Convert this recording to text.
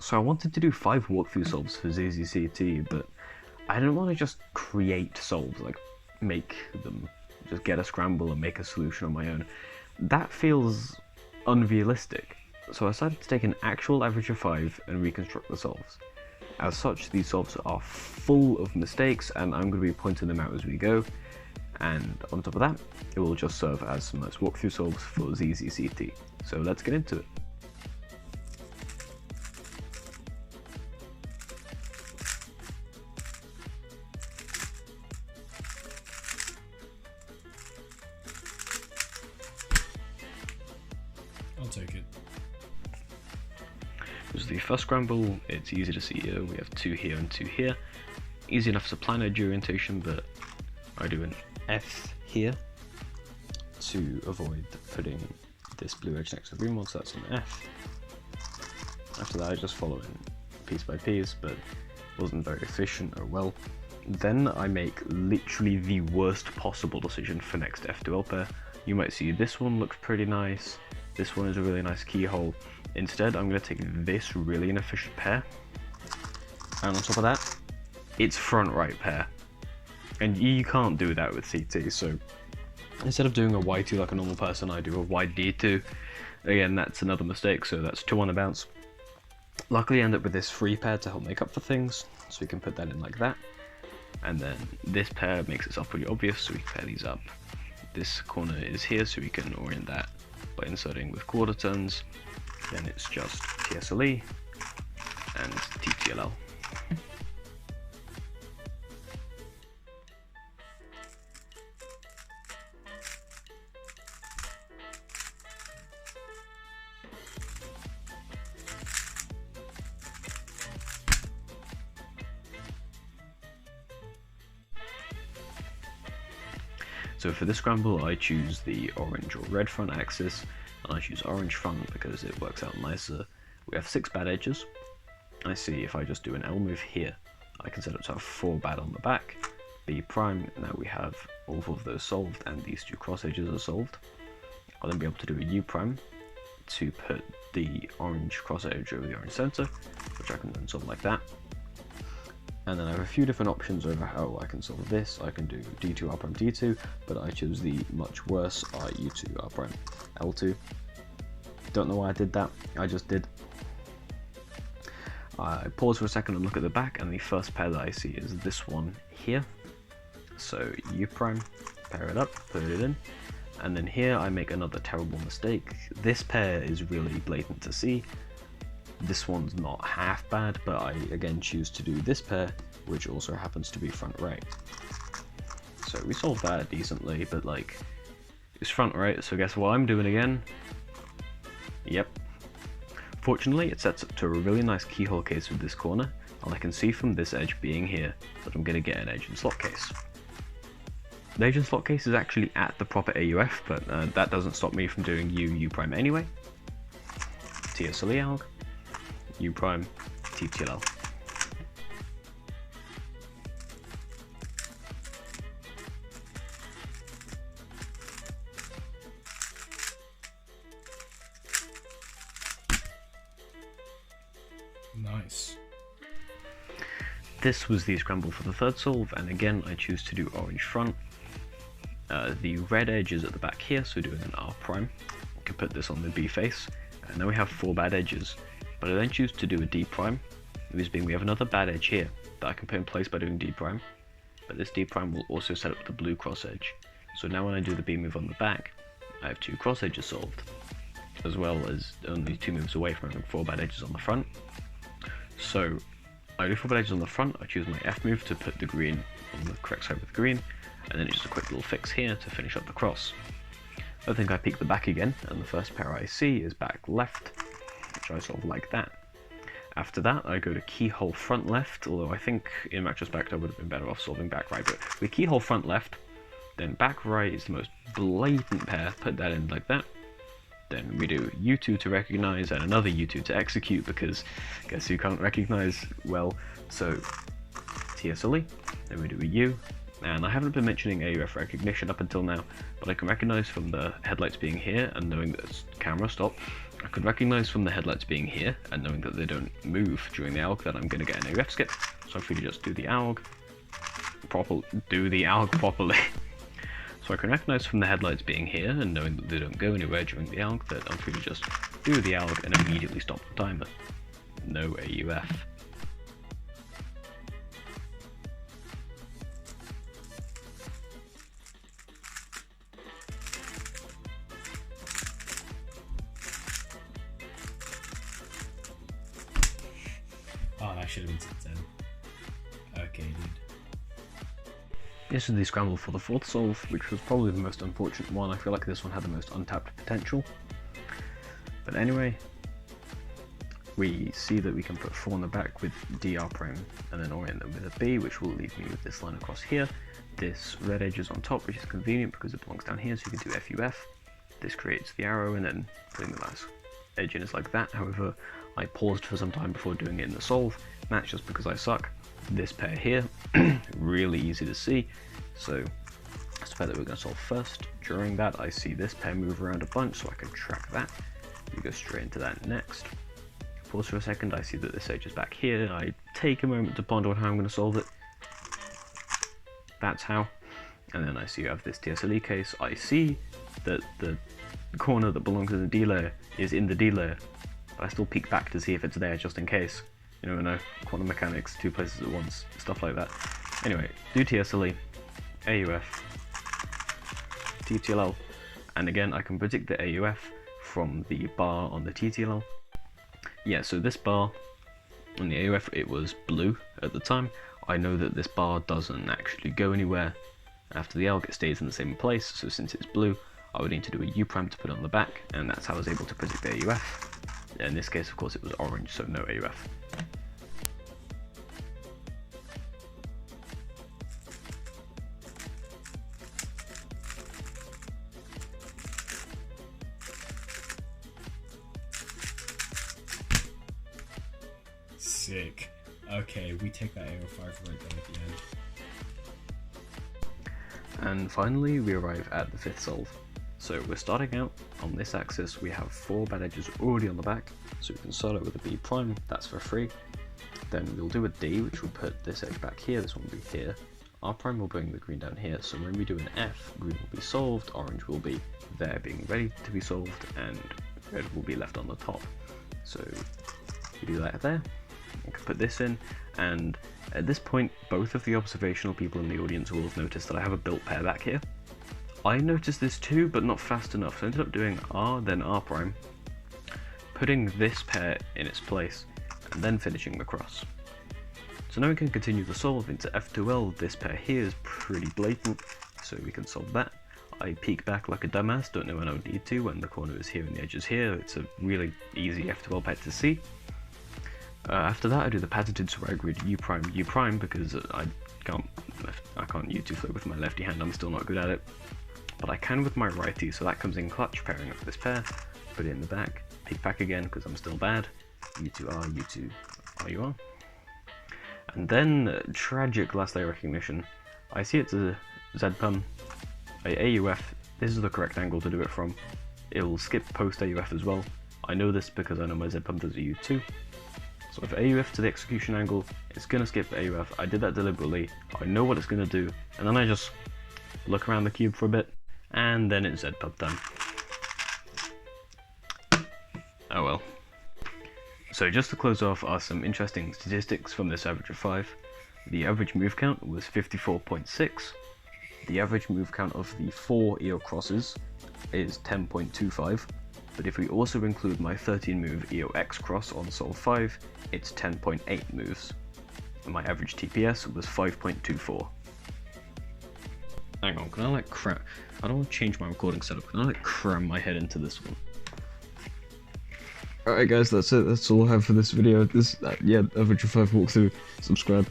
So I wanted to do 5 walkthrough solves for ZZCT, but I didn't want to just create solves, like make them, just get a scramble and make a solution on my own. That feels unrealistic. So I decided to take an actual average of 5 and reconstruct the solves. As such, these solves are full of mistakes and I'm going to be pointing them out as we go. And on top of that, it will just serve as some nice walkthrough solves for ZZCT. So let's get into it. I'll take it. This is the first scramble. It's easy to see here. We have 2 here and 2 here. Easy enough to plan edge orientation, but I do an F here to avoid putting this blue edge next to the green one, so that's an F. After that I just follow in piece by piece, but wasn't very efficient or well. Then I make literally the worst possible decision for next F2L pair. You might see this one looks pretty nice, this one is a really nice keyhole. Instead I'm going to take this really inefficient pair, and on top of that, it's front right pair. And you can't do that with CT, so instead of doing a Y2 like a normal person, I do a YD2. Again, that's another mistake, so that's 2 on a bounce. Luckily I end up with this free pair to help make up for things, so we can put that in like that. And then this pair makes itself pretty obvious, so we can pair these up. This corner is here, so we can orient that by inserting with quarter turns. Then it's just TSLE and TTLL. So for this scramble I choose the orange or red front axis, and I choose orange front because it works out nicer. We have 6 bad edges. I see if I just do an L move here, I can set it to have 4 bad on the back, B prime, now we have all of those solved and these 2 cross edges are solved. I'll then be able to do a U prime to put the orange cross edge over the orange center, which I can then solve like that. And then I have a few different options over how I can solve this. I can do D2 R prime D2, but I chose the much worse U2 R prime L2. Don't know why I did that, I just did. I pause for a second and look at the back, and the first pair that I see is this one here. So U prime, pair it up, put it in, and then here I make another terrible mistake. This pair is really blatant to see. This one's not half bad, but I again choose to do this pair, which also happens to be front right. So we solved that decently, but like, it's front right, so guess what I'm doing again? Yep. Fortunately, it sets up to a really nice keyhole case with this corner, and I can see from this edge being here that I'm going to get an edge and slot case. The edge and slot case is actually at the proper AUF, but that doesn't stop me from doing U prime anyway. TSLE alg. U prime, TTLL. Nice. This was the scramble for the third solve, and again I choose to do orange front. The red edge is at the back here, so doing an R prime. I can put this on the B face, and now we have 4 bad edges. But I then choose to do a D prime, the reason being we have another bad edge here that I can put in place by doing D prime, but this D prime will also set up the blue cross edge. So now when I do the B move on the back, I have 2 cross edges solved, as well as only 2 moves away from having 4 bad edges on the front. So I do 4 bad edges on the front, I choose my F move to put the green on the correct side with green, and then it's just a quick little fix here to finish up the cross. I think I peek the back again, and the first pair I see is back left, which I solve like that. After that I go to keyhole front left, although I think in retrospect I would have been better off solving back right, but we keyhole front left, then back right is the most blatant pair, put that in like that. Then we do U2 to recognize and another U2 to execute, because guess who can't recognize well, so TSLE, then we do a U, and I haven't been mentioning AUF recognition up until now, but I can recognize from the headlights being here and knowing that it's camera stop, I could recognize from the headlights being here, and knowing that they don't move during the AOG, that I'm going to get an AUF skip, so I'm free to just do the AOG properly. So I can recognize from the headlights being here, and knowing that they don't go anywhere during the AOG, that I'm free to just do the AOG and immediately stop the timer. No AUF. Oh, that should have been 10. Okay, dude. This is the scramble for the fourth solve, which was probably the most unfortunate one. I feel like this one had the most untapped potential. But anyway, we see that we can put 4 on the back with dr prime and then orient them with a B, which will leave me with this line across here. This red edge is on top, which is convenient because it belongs down here, so you can do FUF. This creates the arrow, and then putting the last edge in is like that. However, I paused for some time before doing it in the solve, and that's just because I suck. This pair here, really easy to see, so that's the pair that we're going to solve first. During that, I see this pair move around a bunch, so I can track that. We go straight into that next. Pause for a second, I see that this edge is back here. I take a moment to ponder on how I'm going to solve it. That's how. And then I see you have this TSLE case. I see that the corner that belongs in the D layer is in the D layer, but I still peek back to see if it's there just in case. You never know, quantum mechanics, 2 places at once, stuff like that. Anyway, do TSLE, AUF, TTLL, and again I can predict the AUF from the bar on the TTLL. Yeah, so this bar on the AUF, it was blue at the time. I know that this bar doesn't actually go anywhere after the ALG, it stays in the same place, so since it's blue, I would need to do a U prime to put it on the back, and that's how I was able to predict the AUF. In this case, of course, it was orange, so no AUF. Sick. Okay, we take that ao5 right there at the end. And finally, we arrive at the 5th solve. So we're starting out on this axis, we have 4 bad edges already on the back, so we can start it with a B prime, that's for free. Then we'll do a D, which will put this edge back here, this one will be here. R prime will bring the green down here, so when we do an F, green will be solved, orange will be there being ready to be solved, and red will be left on the top. So we do that there. I can put this in, and at this point both of the observational people in the audience will have noticed that I have a built pair back here. I noticed this too, but not fast enough, so I ended up doing R, then R prime, putting this pair in its place, and then finishing the cross. So now we can continue the solve into F2L. This pair here is pretty blatant, so we can solve that. I peek back like a dumbass, don't know when I would need to, when the corner is here and the edge is here. It's a really easy F2L pair to see. After that, I do the patented swag read U prime because I can't U2 flow with my lefty hand. I'm still not good at it, but I can with my righty. So that comes in clutch, pairing up this pair, put it in the back, peek back again because I'm still bad. U2R, U2 RUR, and then tragic last layer recognition. I see it's a Z-pum. I AUF. This is the correct angle to do it from. It'll skip post AUF as well. I know this because I know my Z-pum does a U2. So if AUF to the execution angle, it's going to skip AUF. I did that deliberately. I know what it's going to do. And then I just look around the cube for a bit, and then it's Z-pub done. Oh well. So just to close off are some interesting statistics from this average of 5. The average move count was 54.6. The average move count of the 4 eocrosses is 10.25. But if we also include my 13 move eocross on solve 5, it's 10.8 moves. And my average TPS was 5.24. Hang on, can I like cram? I don't want to change my recording setup. Can I like cram my head into this one? Alright guys, that's it. That's all I have for this video. This, yeah, average of 5 walkthrough. Subscribe.